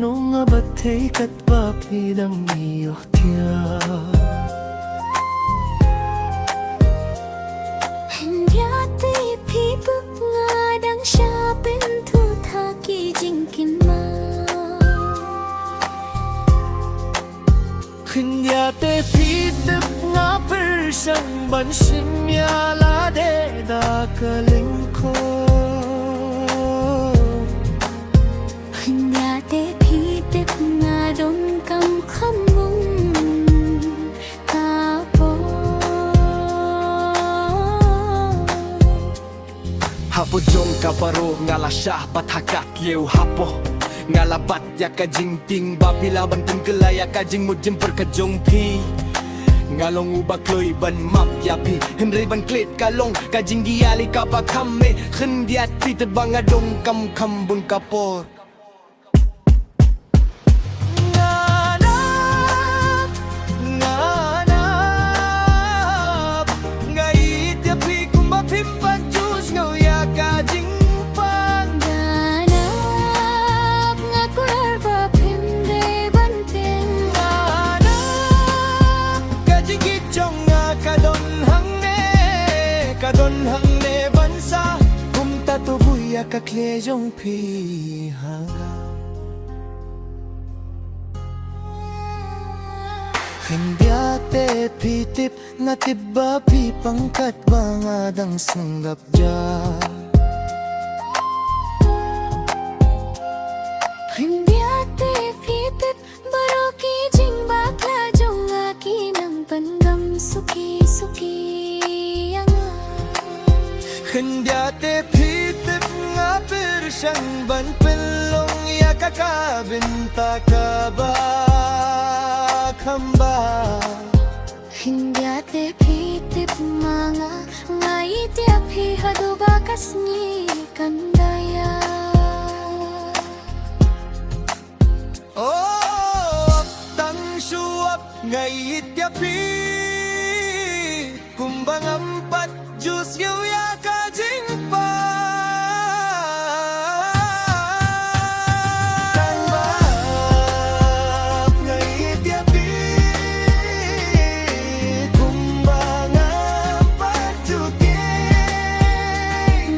Nung abatay katpapidang iyo tiya Hendiate pipuk ngadang siya pintu taki jingkin ma Hendiate pitip nga persang bansimya lade da kalingko Hendiate pitip ngadong kam kamung kapo Hapo jong kaparo ngala syah batakat liu hapo ngalabat ya kajing ting babila bantung kelaya kajing mujim perkajong pi ngalong ubak loy ban map yapi henry ban klit kalong kajing giali kabakame khendiat pi terbang adong kam kambun kapor Kadon hang ne bansa kum tatu buya ka klejong pi hanga Hendiate pitip nga tiba pi pangkat bangadang sanggap ja Hendiate pitip baroki jing bakla jong aki nang pandam suki-suki Hendiate pitip nga persang ban pelong ya kakabinta kaba kamba Hendiate pitip mga ngait ya pihadu bakas ni kandaya Oh tang suap ngait ya pi kumbang empat jus yu ya kajing pa tang bap ngait ya pi kumbang empat juke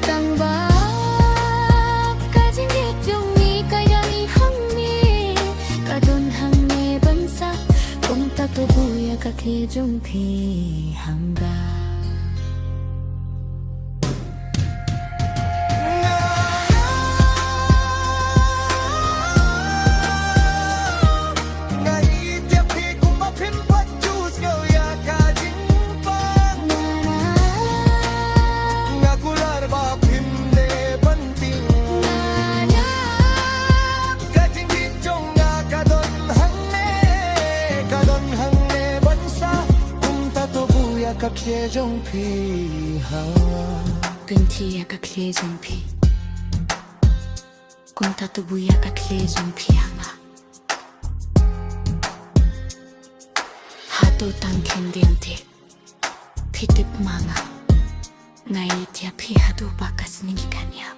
tang bap kajing gitjong ni kayami hangni kadon hangni bansa kung tatubuya kakejong pi hangga kakle jong pi ha Pinti ya kakle jong pi Kung tatubuya kakle jong pi hanga Hato tang kendiante Pitip manga Ngait ya pi hadu bakas ningi kanya